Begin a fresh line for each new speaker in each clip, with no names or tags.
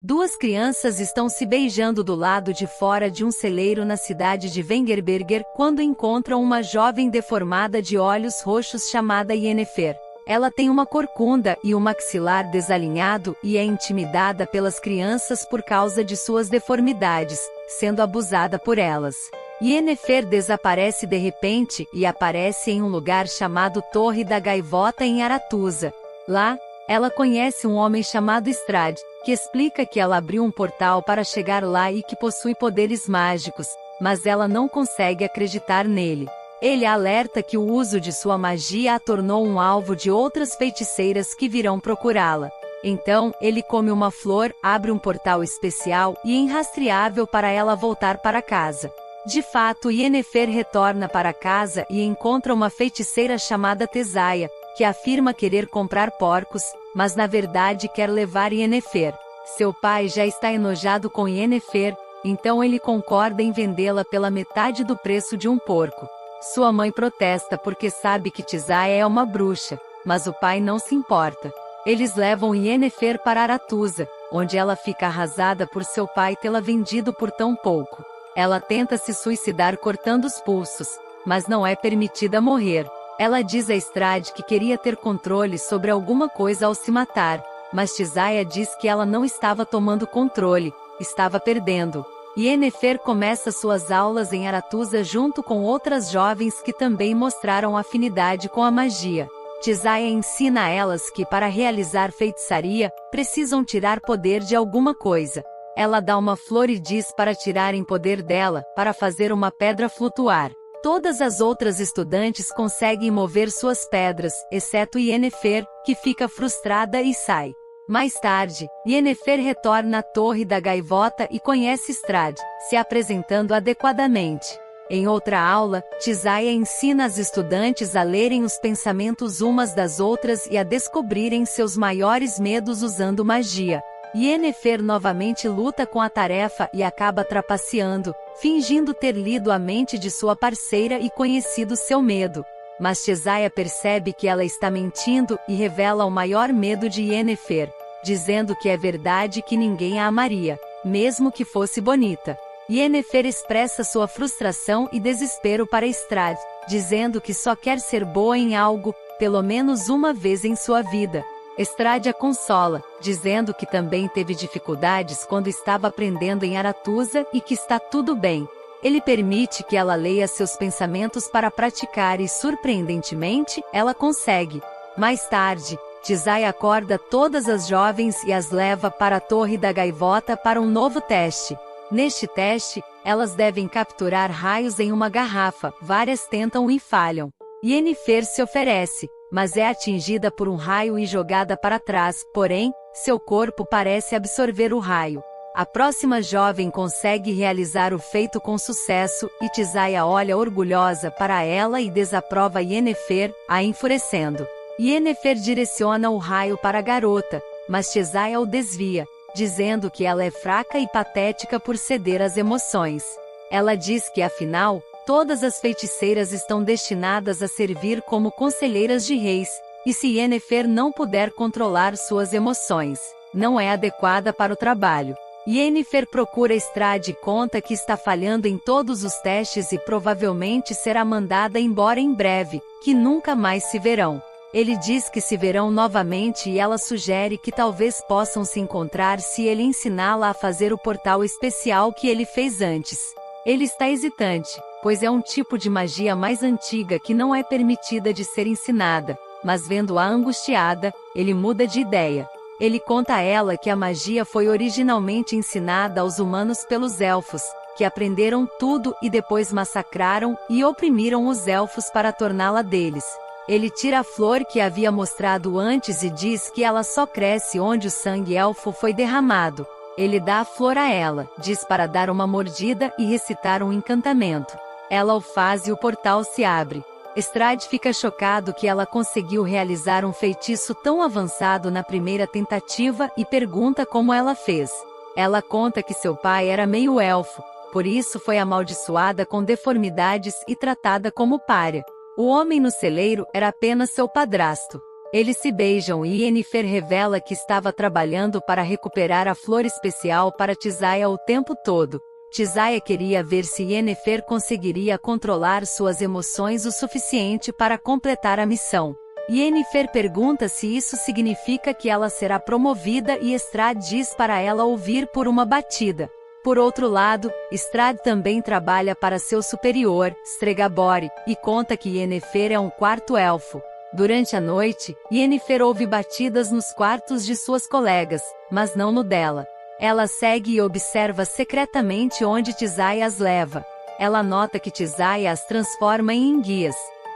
Duas crianças estão se beijando do lado de fora de um celeiro na cidade de Wengerberger quando encontram uma jovem deformada de olhos roxos chamada Yennefer. Ela tem uma corcunda e um maxilar desalinhado e é intimidada pelas crianças por causa de suas deformidades, sendo abusada por elas. Yennefer desaparece de repente e aparece em um lugar chamado Torre da Gaivota em Aretuza. Lá, ela conhece um homem chamado Strahd, que explica que ela abriu um portal para chegar lá e que possui poderes mágicos, mas ela não consegue acreditar nele. Ele alerta que o uso de sua magia a tornou um alvo de outras feiticeiras que virão procurá-la. Então, ele come uma flor, abre um portal especial e irrastreável para ela voltar para casa. De fato, Yennefer retorna para casa e encontra uma feiticeira chamada Tesaia, que afirma querer comprar porcos, mas na verdade quer levar Yennefer. Seu pai já está enojado com Yennefer, então ele concorda em vendê-la pela metade do preço de um porco. Sua mãe protesta porque sabe que Tesaia é uma bruxa, mas o pai não se importa. Eles levam Yennefer para Aretuza, onde ela fica arrasada por seu pai tê-la vendido por tão pouco. Ela tenta se suicidar cortando os pulsos, mas não é permitida morrer. Ela diz a Strahd que queria ter controle sobre alguma coisa ao se matar, mas Tesaia diz que ela não estava tomando controle, estava perdendo. Yennefer começa suas aulas em Aretuza junto com outras jovens que também mostraram afinidade com a magia. Tesaia ensina a elas que para realizar feitiçaria, precisam tirar poder de alguma coisa. Ela dá uma flor e diz para tirarem poder dela, para fazer uma pedra flutuar. Todas as outras estudantes conseguem mover suas pedras, exceto Yennefer, que fica frustrada e sai. Mais tarde, Yennefer retorna à Torre da Gaivota e conhece Strahd, se apresentando adequadamente. Em outra aula, Tesaia ensina as estudantes a lerem os pensamentos umas das outras e a descobrirem seus maiores medos usando magia. Yennefer novamente luta com a tarefa e acaba trapaceando, fingindo ter lido a mente de sua parceira e conhecido seu medo. Mas Tesaia percebe que ela está mentindo e revela o maior medo de Yennefer, dizendo que é verdade que ninguém a amaria, mesmo que fosse bonita. Yennefer expressa sua frustração e desespero para Strahd, dizendo que só quer ser boa em algo, pelo menos uma vez em sua vida. Strahd a consola, dizendo que também teve dificuldades quando estava aprendendo em Aretuza e que está tudo bem. Ele permite que ela leia seus pensamentos para praticar e, surpreendentemente, ela consegue. Mais tarde, Tesaia acorda todas as jovens e as leva para a Torre da Gaivota para um novo teste. Neste teste, elas devem capturar raios em uma garrafa, várias tentam e falham. Yennefer se oferece, mas é atingida por um raio e jogada para trás, porém, seu corpo parece absorver o raio. A próxima jovem consegue realizar o feito com sucesso, e Tesaia olha orgulhosa para ela e desaprova Yennefer, a enfurecendo. Yennefer direciona o raio para a garota, mas Tesaia o desvia, dizendo que ela é fraca e patética por ceder às emoções. Ela diz que afinal, todas as feiticeiras estão destinadas a servir como conselheiras de reis, e se Yennefer não puder controlar suas emoções, não é adequada para o trabalho. Yennefer procura Strahd e conta que está falhando em todos os testes e provavelmente será mandada embora em breve, que nunca mais se verão. Ele diz que se verão novamente e ela sugere que talvez possam se encontrar se ele ensiná-la a fazer o portal especial que ele fez antes. Ele está hesitante, pois é um tipo de magia mais antiga que não é permitida de ser ensinada, mas vendo-a angustiada, ele muda de ideia. Ele conta a ela que a magia foi originalmente ensinada aos humanos pelos elfos, que aprenderam tudo e depois massacraram e oprimiram os elfos para torná-la deles. Ele tira a flor que havia mostrado antes e diz que ela só cresce onde o sangue elfo foi derramado. Ele dá a flor a ela, diz para dar uma mordida e recitar um encantamento. Ela o faz e o portal se abre. Strahd fica chocado que ela conseguiu realizar um feitiço tão avançado na primeira tentativa e pergunta como ela fez. Ela conta que seu pai era meio elfo, por isso foi amaldiçoada com deformidades e tratada como pária. O homem no celeiro era apenas seu padrasto. Eles se beijam e Yennefer revela que estava trabalhando para recuperar a flor especial para Tissaia o tempo todo. Tissaia queria ver se Yennefer conseguiria controlar suas emoções o suficiente para completar a missão. Yennefer pergunta se isso significa que ela será promovida e Estrad diz para ela ouvir por uma batida. Por outro lado, Estrad também trabalha para seu superior, Stregobor, e conta que Yennefer é um quarto elfo. Durante a noite, Yennefer ouve batidas nos quartos de suas colegas, mas não no dela. Ela segue e observa secretamente onde Tissaia as leva. Ela nota que Tissaia as transforma em enguias.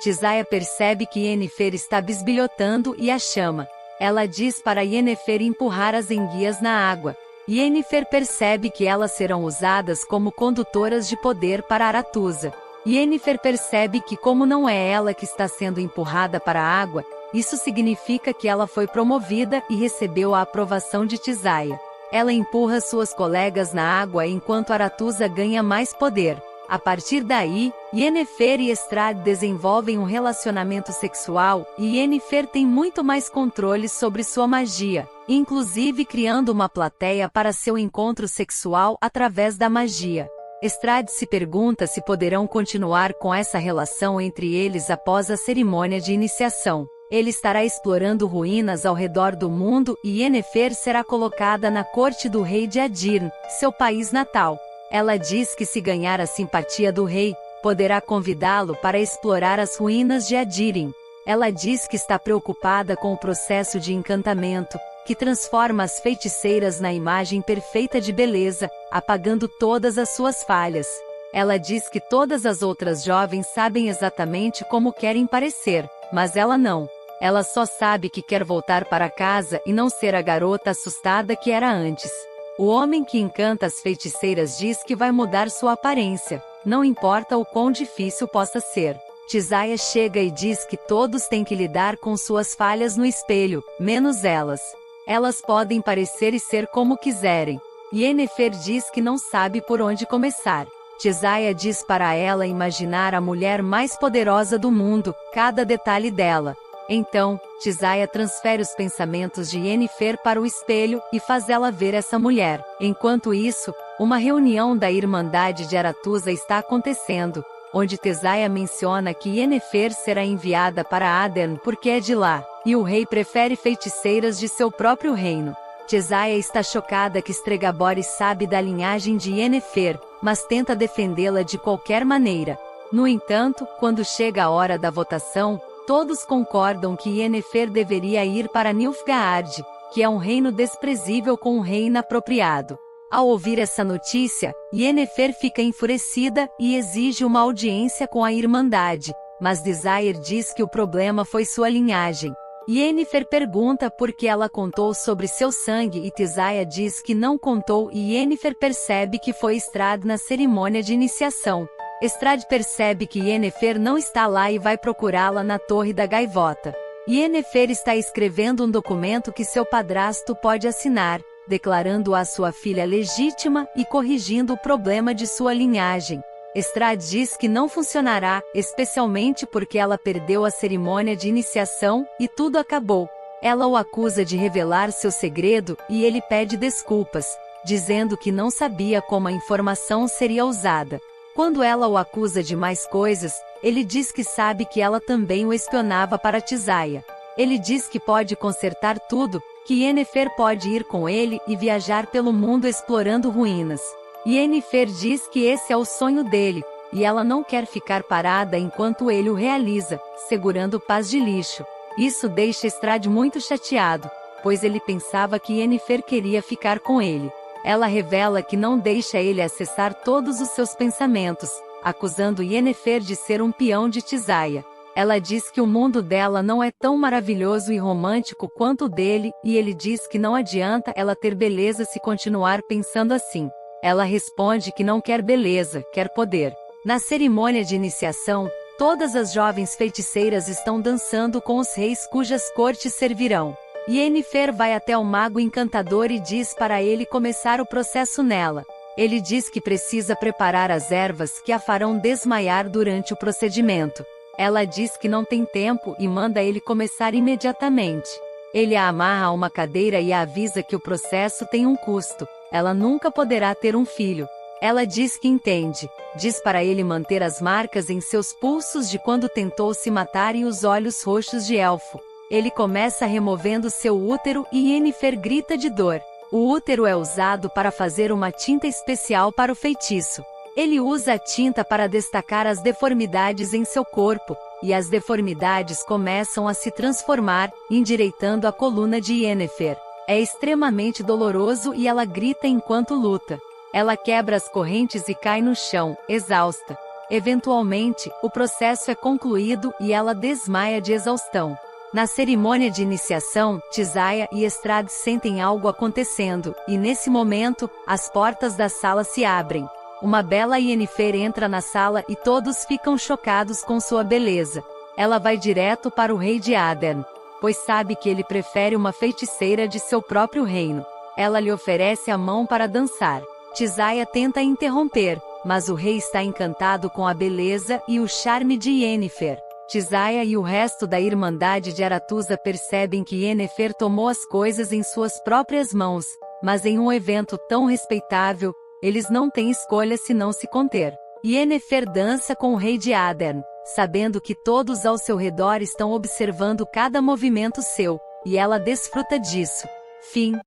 Tissaia percebe que Yennefer está bisbilhotando e a chama. Ela diz para Yennefer empurrar as enguias na água. Yennefer percebe que elas serão usadas como condutoras de poder para Aretuza. Yennefer percebe que como não é ela que está sendo empurrada para a água, isso significa que ela foi promovida e recebeu a aprovação de Tissaia. Ela empurra suas colegas na água enquanto Aretuza ganha mais poder. A partir daí, Yennefer e Estrad desenvolvem um relacionamento sexual e Yennefer tem muito mais controle sobre sua magia, inclusive criando uma plateia para seu encontro sexual através da magia. Estrad se pergunta se poderão continuar com essa relação entre eles após a cerimônia de iniciação. Ele estará explorando ruínas ao redor do mundo e Yennefer será colocada na corte do rei de Adirn, seu país natal. Ela diz que se ganhar a simpatia do rei, poderá convidá-lo para explorar as ruínas de Adirn. Ela diz que está preocupada com o processo de encantamento, que transforma as feiticeiras na imagem perfeita de beleza, apagando todas as suas falhas. Ela diz que todas as outras jovens sabem exatamente como querem parecer, mas ela não. Ela só sabe que quer voltar para casa e não ser a garota assustada que era antes. O homem que encanta as feiticeiras diz que vai mudar sua aparência, não importa o quão difícil possa ser. Tissaia chega e diz que todos têm que lidar com suas falhas no espelho, menos elas. Elas podem parecer e ser como quiserem. Yennefer diz que não sabe por onde começar. Tissaia diz para ela imaginar a mulher mais poderosa do mundo, cada detalhe dela. Então, Tissaia transfere os pensamentos de Yennefer para o espelho e faz ela ver essa mulher. Enquanto isso, uma reunião da Irmandade de Aretuza está acontecendo, onde Tissaia menciona que Yennefer será enviada para Adarn porque é de lá, e o rei prefere feiticeiras de seu próprio reino. Tissaia está chocada que Stregobor sabe da linhagem de Yennefer, mas tenta defendê-la de qualquer maneira. No entanto, quando chega a hora da votação, todos concordam que Yennefer deveria ir para Nilfgaard, que é um reino desprezível com um rei inapropriado. Ao ouvir essa notícia, Yennefer fica enfurecida e exige uma audiência com a Irmandade, mas Desire diz que o problema foi sua linhagem. Yennefer pergunta por que ela contou sobre seu sangue e Tissaia diz que não contou e Yennefer percebe que foi Estrad na cerimônia de iniciação. Estrad percebe que Yennefer não está lá e vai procurá-la na Torre da Gaivota. Yennefer está escrevendo um documento que seu padrasto pode assinar, declarando-a sua filha legítima e corrigindo o problema de sua linhagem. Estrad diz que não funcionará, especialmente porque ela perdeu a cerimônia de iniciação, e tudo acabou. Ela o acusa de revelar seu segredo, e ele pede desculpas, dizendo que não sabia como a informação seria usada. Quando ela o acusa de mais coisas, ele diz que sabe que ela também o espionava para Tissaia. Ele diz que pode consertar tudo, que Yennefer pode ir com ele e viajar pelo mundo explorando ruínas. Yennefer diz que esse é o sonho dele, e ela não quer ficar parada enquanto ele o realiza, segurando pás de lixo. Isso deixa Estrad muito chateado, pois ele pensava que Yennefer queria ficar com ele. Ela revela que não deixa ele acessar todos os seus pensamentos, acusando Yennefer de ser um peão de Tissaia. Ela diz que o mundo dela não é tão maravilhoso e romântico quanto o dele, e ele diz que não adianta ela ter beleza se continuar pensando assim. Ela responde que não quer beleza, quer poder. Na cerimônia de iniciação, todas as jovens feiticeiras estão dançando com os reis cujas cortes servirão. Yennefer vai até o mago encantador e diz para ele começar o processo nela. Ele diz que precisa preparar as ervas que a farão desmaiar durante o procedimento. Ela diz que não tem tempo e manda ele começar imediatamente. Ele a amarra a uma cadeira e a avisa que o processo tem um custo. Ela nunca poderá ter um filho. Ela diz que entende. Diz para ele manter as marcas em seus pulsos de quando tentou se matar e os olhos roxos de elfo. Ele começa removendo seu útero e Yennefer grita de dor. O útero é usado para fazer uma tinta especial para o feitiço. Ele usa a tinta para destacar as deformidades em seu corpo, e as deformidades começam a se transformar, endireitando a coluna de Yennefer. É extremamente doloroso e ela grita enquanto luta. Ela quebra as correntes e cai no chão, exausta. Eventualmente, o processo é concluído e ela desmaia de exaustão. Na cerimônia de iniciação, Tissaia e Estrade sentem algo acontecendo, e nesse momento, as portas da sala se abrem. Uma bela Yennefer entra na sala e todos ficam chocados com sua beleza. Ela vai direto para o rei de Adarn, pois sabe que ele prefere uma feiticeira de seu próprio reino. Ela lhe oferece a mão para dançar. Tissaia tenta interromper, mas o rei está encantado com a beleza e o charme de Yennefer. Tissaia e o resto da Irmandade de Aretuza percebem que Yennefer tomou as coisas em suas próprias mãos, mas em um evento tão respeitável, eles não têm escolha senão se conter. Yennefer dança com o rei de Adarn, sabendo que todos ao seu redor estão observando cada movimento seu, e ela desfruta disso. Fim.